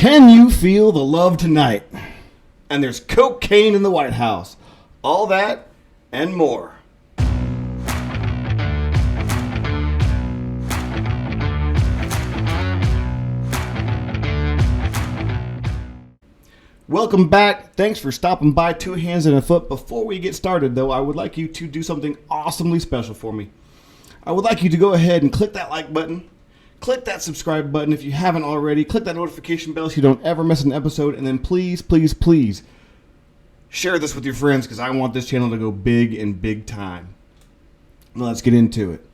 Can you feel the love tonight? And there's cocaine in the White House. All that and more. Welcome back. Thanks for stopping by Two Hands and a Foot. Before we get started, though, I would like you to do something awesomely special for me. I would like you to go ahead and click that like button. Click that subscribe button if you haven't already. Click that notification bell so you don't ever miss an episode. And then please, please, please share this with your friends because I want this channel to go big and big time. Now let's get into it.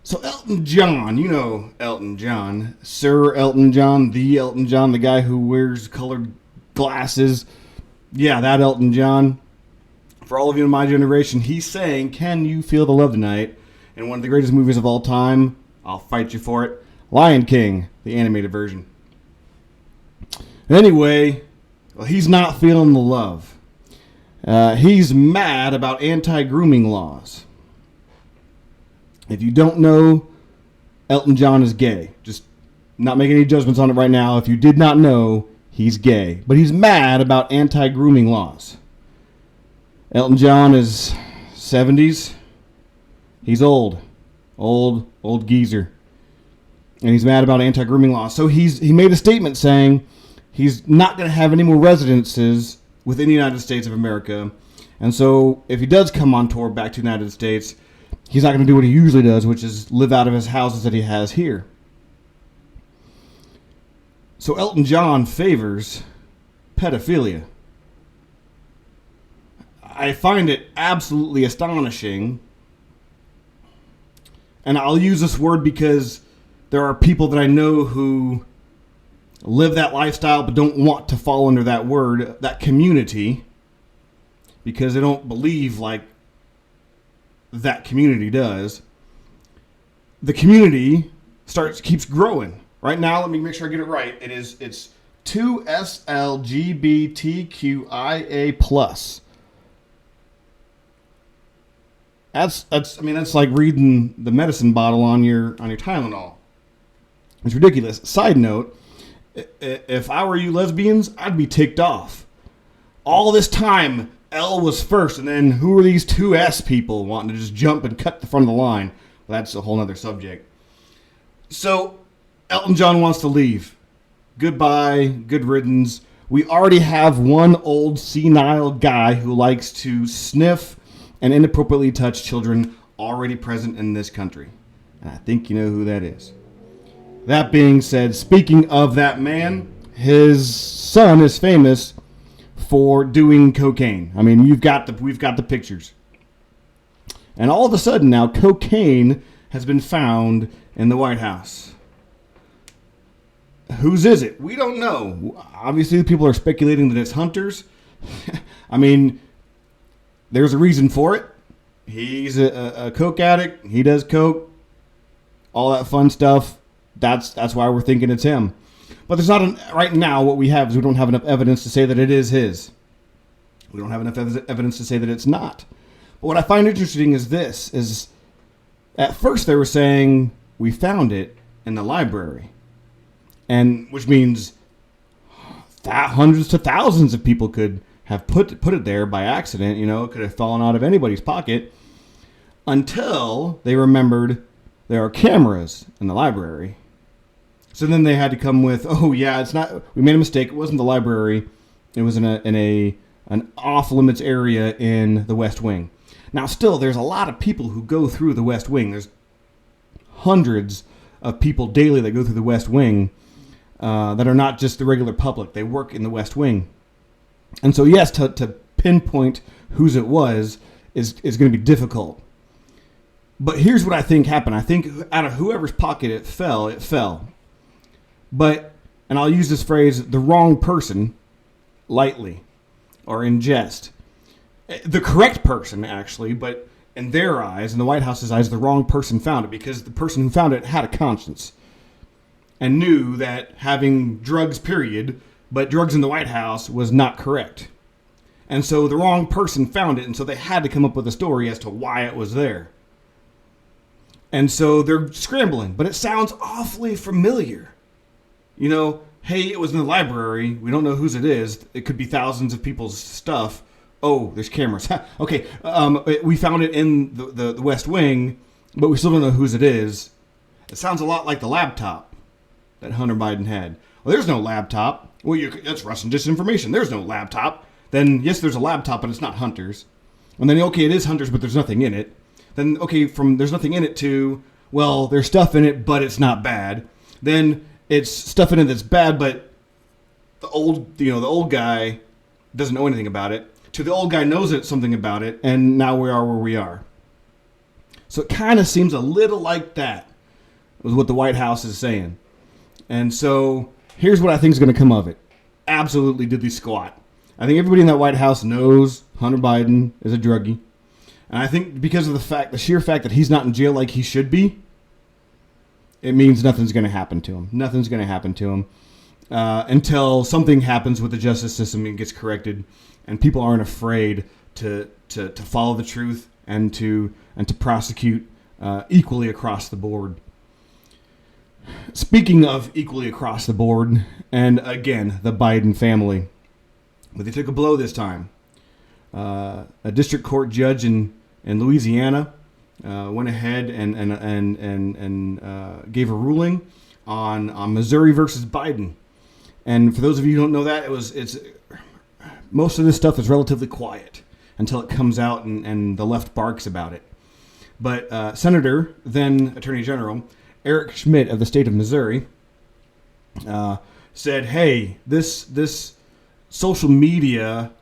So Elton John, you know Elton John. Sir Elton John, the guy who wears colored glasses. Yeah, that Elton John. For all of you in my generation, he's saying, "Can you feel the love tonight?" In one of the greatest movies of all time. I'll fight you for it. Lion King, the animated version. Anyway, well, he's not feeling the love. He's mad about anti-grooming laws. If you don't know, Elton John is gay. Just not making any judgments on it right now. If you did not know, he's gay. But he's mad about anti-grooming laws. Elton John is 70s. He's old geezer, and he's mad about anti-grooming laws. So he made a statement saying he's not going to have any more residences within the United States of America, and so if he does come on tour back to the United States, he's not going to do what he usually does, which is live out of his houses that he has here. So Elton John favors pedophilia. I find it absolutely astonishing. And I'll use this word because there are people that I know who live that lifestyle but don't want to fall under that word, that community, because they don't believe like that community does. The community keeps growing. Right now, let me make sure I get it right. It's 2SLGBTQIA+. That's like reading the medicine bottle on your Tylenol. It's ridiculous. Side note, if I were you lesbians, I'd be ticked off. All this time, L was first, and then who are these two S people wanting to just jump and cut the front of the line? Well, that's a whole other subject. So, Elton John wants to leave. Goodbye, good riddance. We already have one old senile guy who likes to sniff and inappropriately touch children already present in this country. And I think you know who that is. That being said, speaking of that man, his son is famous for doing cocaine. I mean, we've got the pictures. And all of a sudden now, cocaine has been found in the White House. Whose is it? We don't know. Obviously, people are speculating that it's Hunter's. I mean, there's a reason for it. He's a coke addict. He does coke. All that fun stuff. That's why we're thinking it's him. But there's not right now. What we have is we don't have enough evidence to say that it is his. We don't have enough evidence to say that it's not. But what I find interesting is this: is at first they were saying we found it in the library, and which means hundreds to thousands of people could have put it there by accident. You know, it could have fallen out of anybody's pocket until they remembered there are cameras in the library. So then they had to come with, oh yeah, it's not. We made a mistake. It wasn't the library. It was in an off limits area in the West Wing. Now, still, there's a lot of people who go through the West Wing. There's hundreds of people daily that go through the West Wing that are not just the regular public. They work in the West Wing. And so, yes, to pinpoint whose it was is going to be difficult. But here's what I think happened. I think out of whoever's pocket it fell. But, and I'll use this phrase, the wrong person, lightly or in jest. The correct person, actually, but in their eyes, in the White House's eyes, the wrong person found it because the person who found it had a conscience and knew that having drugs, period, but drugs in the White House was not correct. And so the wrong person found it, and so they had to come up with a story as to why it was there. And so they're scrambling, but it sounds awfully familiar. You know, hey, it was in the library. We don't know whose it is. It could be thousands of people's stuff. Oh, there's cameras. Okay, we found it in the West Wing, but we still don't know whose it is. It sounds a lot like the laptop that Hunter Biden had. Well, there's no laptop. Well, that's Russian disinformation. There's no laptop. Then, yes, there's a laptop, but it's not Hunter's. And then, okay, it is Hunter's, but there's nothing in it. Then, okay, from there's nothing in it to, well, there's stuff in it, but it's not bad. Then it's stuff in it that's bad, but the old guy doesn't know anything about it. To the old guy knows something about it, and now we are where we are. So it kind of seems a little like that, was what the White House is saying. And so here's what I think is going to come of it. Absolutely diddly squat. I think everybody in that White House knows Hunter Biden is a druggie. And I think because of the sheer fact that he's not in jail like he should be, it means nothing's going to happen to him. Nothing's going to happen to him until something happens with the justice system and gets corrected, and people aren't afraid to follow the truth and to prosecute equally across the board. Speaking of equally across the board, and again, the Biden family, but they took a blow this time. A district court judge in Louisiana went ahead and gave a ruling on Missouri versus Biden. And for those of you who don't know that, it's most of this stuff is relatively quiet until it comes out and the left barks about it. But Senator, then Attorney General, Eric Schmidt of the state of Missouri, said, hey, this social media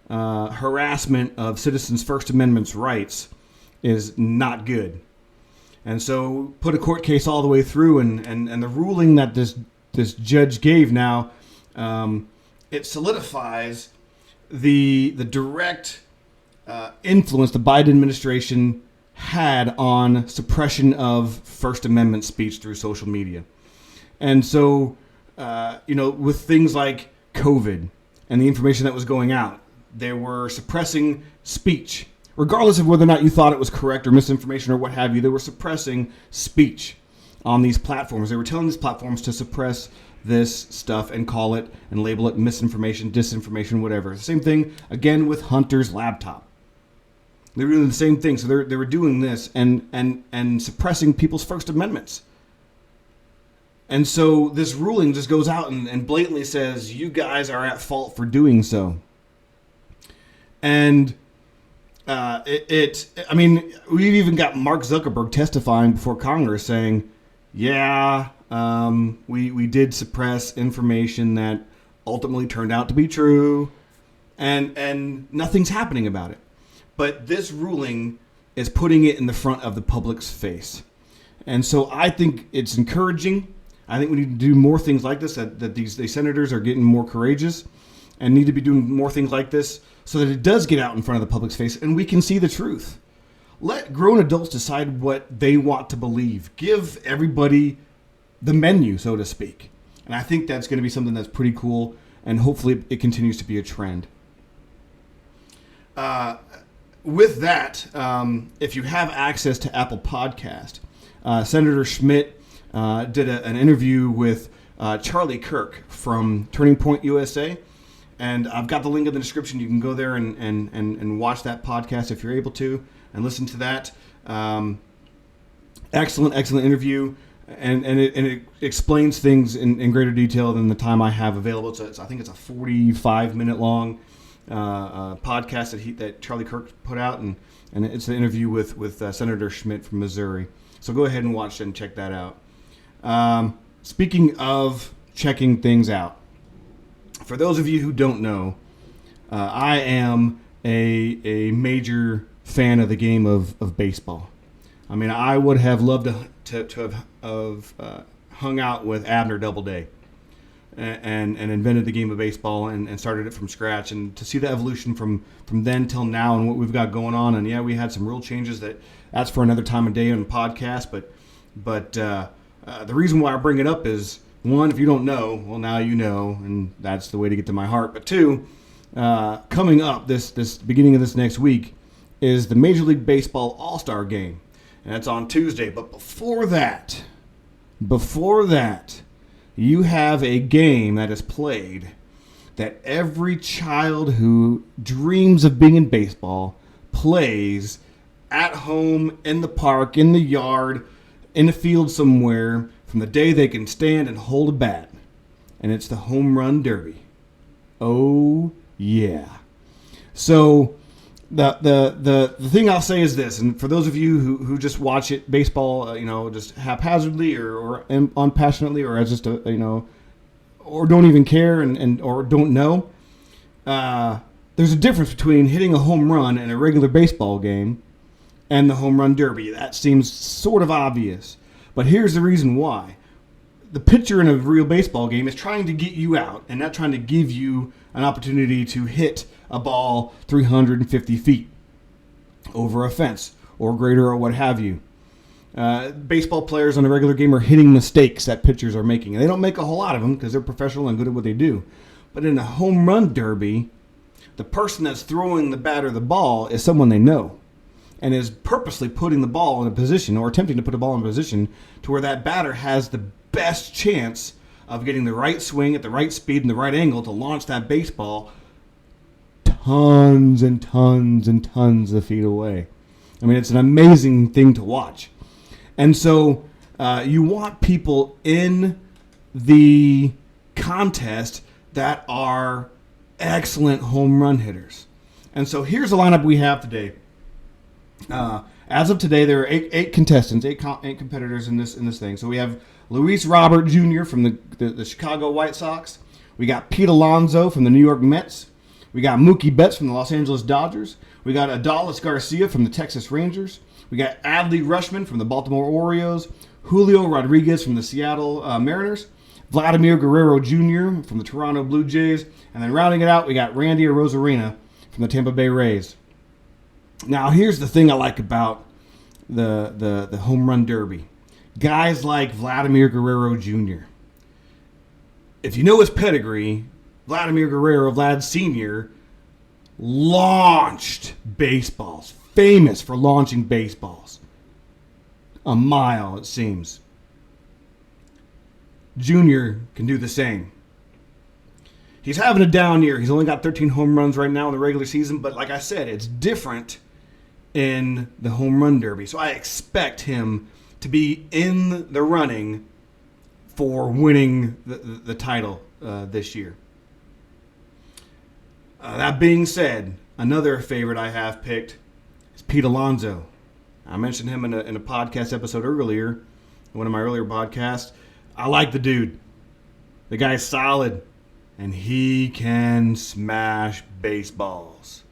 harassment of citizens' First Amendment rights is not good. And so put a court case all the way through, and the ruling that this judge gave now, it solidifies the direct influence the Biden administration had on suppression of First Amendment speech through social media. And so, with things like COVID and the information that was going out, they were suppressing speech. Regardless of whether or not you thought it was correct or misinformation or what have you, they were suppressing speech on these platforms. They were telling these platforms to suppress this stuff and call it and label it misinformation, disinformation, whatever. The same thing, again, with Hunter's laptop. They were doing the same thing. So they were doing this and suppressing people's First Amendments. And so this ruling just goes out and blatantly says, you guys are at fault for doing so. And we've even got Mark Zuckerberg testifying before Congress saying, yeah, we did suppress information that ultimately turned out to be true, and nothing's happening about it. But this ruling is putting it in the front of the public's face. And so I think it's encouraging. I think we need to do more things like this, that these senators are getting more courageous and need to be doing more things like this so that it does get out in front of the public's face and we can see the truth. Let grown adults decide what they want to believe. Give everybody the menu, so to speak. And I think that's going to be something that's pretty cool, and hopefully it continues to be a trend. With that, if you have access to Apple Podcast, Senator Schmidt did an interview with Charlie Kirk from Turning Point USA. And I've got the link in the description. You can go there and watch that podcast if you're able to and listen to that. Excellent interview. And it explains things in greater detail than the time I have available. I think it's a 45-minute long podcast that Charlie Kirk put out. And it's the interview with Senator Schmidt from Missouri. So go ahead and watch and check that out. Speaking of checking things out, for those of you who don't know, I am a major fan of the game of baseball. I mean, I would have loved to have hung out with Abner Doubleday and invented the game of baseball and started it from scratch. And to see the evolution from then till now and what we've got going on. And yeah, we had some rule changes that's for another time of day on the podcast. But the reason why I bring it up is, one, if you don't know, well, now you know, and that's the way to get to my heart. But two, coming up this beginning of this next week is the Major League Baseball All-Star Game, and that's on Tuesday. But before that, you have a game that is played that every child who dreams of being in baseball plays at home, in the park, in the yard, in the field somewhere, from the day they can stand and hold a bat. And it's the home run derby. Oh, yeah. So the thing I'll say is this, and for those of you who just watch it, baseball, just haphazardly or unpassionately, or as just or don't even care and or don't know, there's a difference between hitting a home run in a regular baseball game and the home run derby. That seems sort of obvious, but here's the reason why. The pitcher in a real baseball game is trying to get you out and not trying to give you an opportunity to hit a ball 350 feet over a fence or greater or what have you. Baseball players on a regular game are hitting mistakes that pitchers are making. And they don't make a whole lot of them because they're professional and good at what they do. But in a home run derby, the person that's throwing the bat or the ball is someone they know and is purposely putting the ball in a position or attempting to put a ball in a position to where that batter has the best chance of getting the right swing at the right speed and the right angle to launch that baseball tons and tons and tons of feet away. I mean, it's an amazing thing to watch. And so you want people in the contest that are excellent home run hitters. And so here's the lineup we have today. As of today, there are eight contestants, eight competitors in this thing. So we have Luis Robert Jr. from the Chicago White Sox. We got Pete Alonso from the New York Mets. We got Mookie Betts from the Los Angeles Dodgers. We got Adolis Garcia from the Texas Rangers. We got Adley Rutschman from the Baltimore Orioles. Julio Rodriguez from the Seattle Mariners. Vladimir Guerrero Jr. from the Toronto Blue Jays. And then rounding it out, we got Randy Arozarena from the Tampa Bay Rays. Now, here's the thing I like about the home run derby. Guys like Vladimir Guerrero Jr. If you know his pedigree, Vladimir Guerrero, Vlad Sr., launched baseballs. Famous for launching baseballs. A mile, it seems. Jr. can do the same. He's having a down year. He's only got 13 home runs right now in the regular season, but like I said, it's different in the home run derby. So I expect him to be in the running for winning the title this year. That being said, another favorite I have picked is Pete Alonso. I mentioned him in a podcast episode earlier, one of my earlier podcasts. I like the dude. The guy's solid, and he can smash baseballs.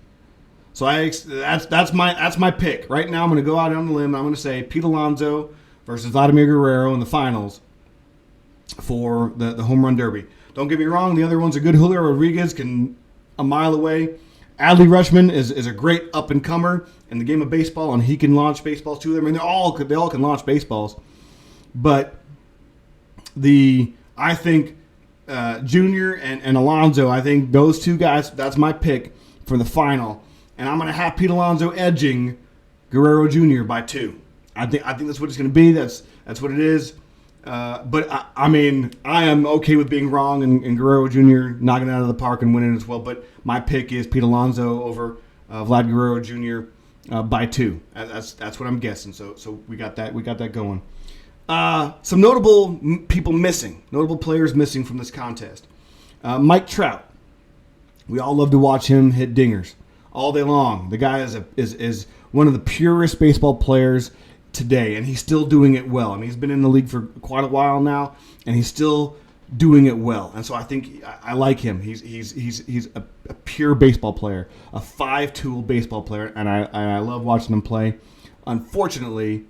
So that's my pick. Right now I'm going to go out on the limb. I'm going to say Pete Alonso versus Vladimir Guerrero in the finals for the home run derby. Don't get me wrong, the other one's a good. Julio Rodriguez can a mile away. Adley Rutschman is a great up-and-comer in the game of baseball, and he can launch baseballs too. I mean, they all can launch baseballs. But I think Junior and Alonso, I think those two guys, that's my pick for the final. And I'm going to have Pete Alonso edging Guerrero Jr. by 2. I think that's what it's going to be. That's what it is. But I mean, I am okay with being wrong and Guerrero Jr. knocking it out of the park and winning as well. But my pick is Pete Alonso over Vlad Guerrero Jr. By 2. That's what I'm guessing. So we got that. We got that going. Some notable people missing. Notable players missing from this contest. Mike Trout. We all love to watch him hit dingers all day long. The guy is one of the purest baseball players today, and he's still doing it well. I mean, he's been in the league for quite a while now, and he's still doing it well. And so I think I like him. He's a pure baseball player, a 5-tool baseball player, and I love watching him play. Unfortunately,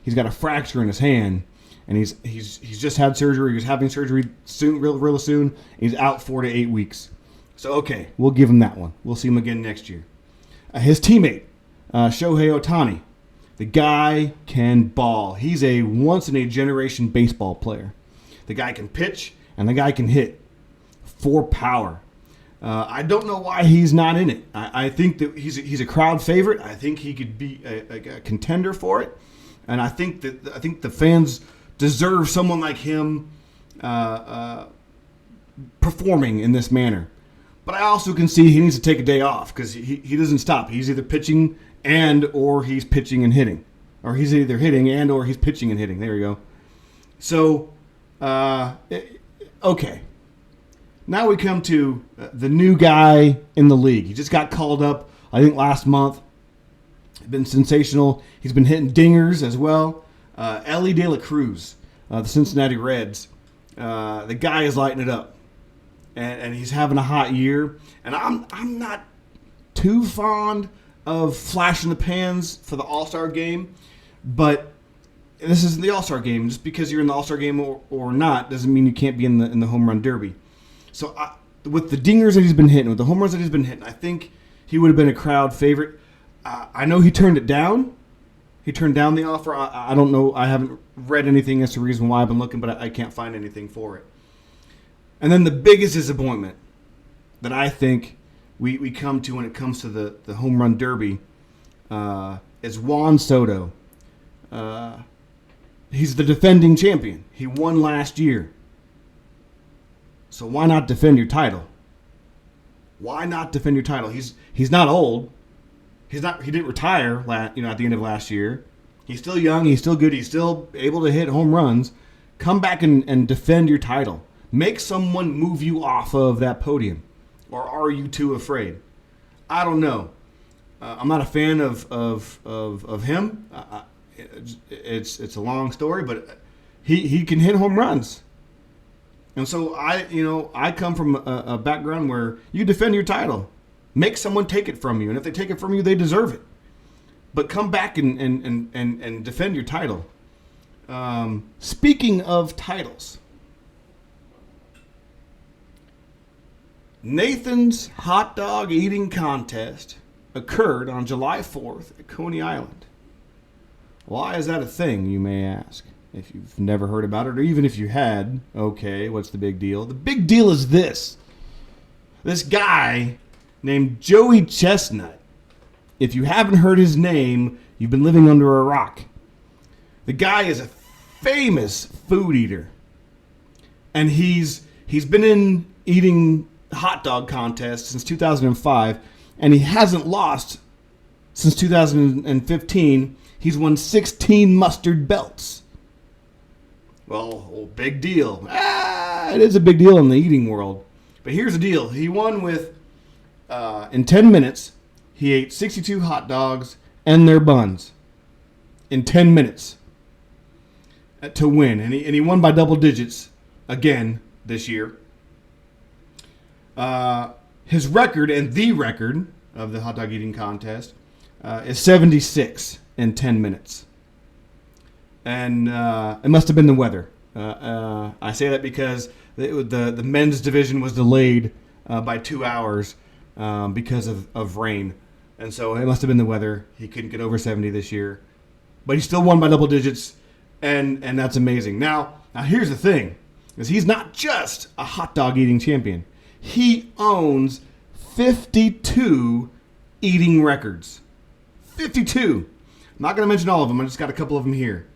he's got a fracture in his hand, and he's just had surgery. He's having surgery soon, real soon. He's out 4 to 8 weeks. So okay, we'll give him that one. We'll see him again next year. His teammate, Shohei Ohtani. The guy can ball. He's a once-in-a-generation baseball player. The guy can pitch, and the guy can hit for power. I don't know why he's not in it. I think that he's a crowd favorite. I think he could be a contender for it, and I think the fans deserve someone like him performing in this manner. But I also can see he needs to take a day off because he doesn't stop. He's either pitching or he's pitching and hitting. Or he's either hitting or he's pitching and hitting. There you go. So, okay. Now we come to the new guy in the league. He just got called up, I think, last month. Been sensational. He's been hitting dingers as well. Ellie De La Cruz, the Cincinnati Reds. The guy is lighting it up. And he's having a hot year. And I'm not too fond of flash in the pans for the All-Star game, but this isn't the All-Star game. Just because you're in the All-Star game or not doesn't mean you can't be in the home run derby. So with the dingers that he's been hitting, with the home runs that he's been hitting, I think he would have been a crowd favorite. I know he turned it down. He turned down the offer. I don't know. I haven't read anything as to the reason why. I've been looking, but I can't find anything for it. And then the biggest disappointment that I think we come to when it comes to the home run derby is Juan Soto. He's the defending champion. He won last year. So why not defend your title? Why not defend your title? He's not old. He didn't retire at the end of last year. He's still young. He's still good. He's still able to hit home runs. Come back and defend your title. Make someone move you off of that podium. Or are you too afraid? I don't know. I'm not a fan of him. It's a long story, but he can hit home runs. And so I come from a background where you defend your title. Make someone take it from you. And if they take it from you, they deserve it. But come back and defend your title. Speaking of titles, Nathan's hot dog eating contest occurred on July 4th at Coney Island. Why is that a thing, you may ask? If you've never heard about it, or even if you had, okay, what's the big deal? The big deal is this. This guy named Joey Chestnut. If you haven't heard his name, you've been living under a rock. The guy is a famous food eater. And he's been in eating hot dog contests since 2005, and he hasn't lost since 2015. He's won 16 mustard belts. Well, big deal. It is a big deal in the eating world. But here's the deal. He won with, in 10 minutes, he ate 62 hot dogs and their buns. In 10 minutes. To win. And he won by double digits again this year. His record, and the record of the hot dog eating contest, is 76 in 10 minutes. And it must have been the weather. I say that because the men's division was delayed by 2 hours because of rain. And so it must have been the weather. He couldn't get over 70 this year. But he still won by double digits, and that's amazing. Now here's the thing, is he's not just a hot dog eating champion. He owns 52 eating records. 52. I'm not going to mention all of them. I just got a couple of them here.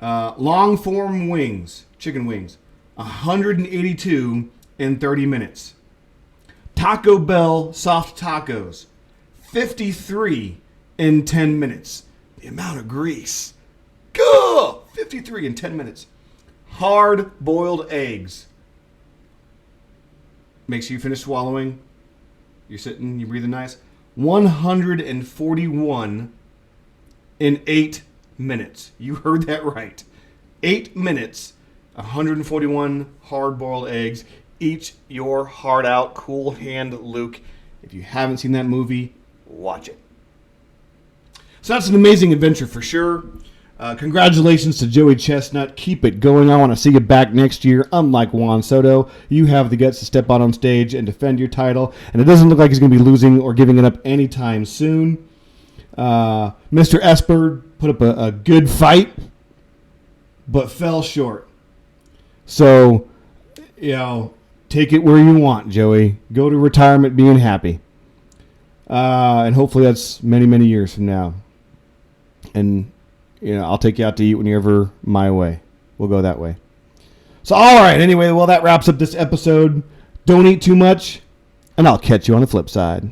Long form wings, chicken wings, 182 in 30 minutes. Taco Bell soft tacos, 53 in 10 minutes. The amount of grease. Go! 53 in 10 minutes. Hard boiled eggs. Make sure you finish swallowing. You're sitting, you're breathing nice. 141 in 8 minutes. You heard that right. 8 minutes, 141 hard-boiled eggs. Eat your heart out. Cool Hand Luke. If you haven't seen that movie, watch it. So that's an amazing adventure for sure. Congratulations to Joey Chestnut. Keep it going. I want to see you back next year. Unlike Juan Soto, you have the guts to step out on stage and defend your title. And it doesn't look like he's going to be losing or giving it up anytime soon. Mr. Esper put up a good fight, but fell short. So, take it where you want, Joey. Go to retirement being happy. And hopefully that's many, many years from now. And, I'll take you out to eat when you're ever my way. We'll go that way. So, all right. Anyway, well, that wraps up this episode. Don't eat too much, and I'll catch you on the flip side.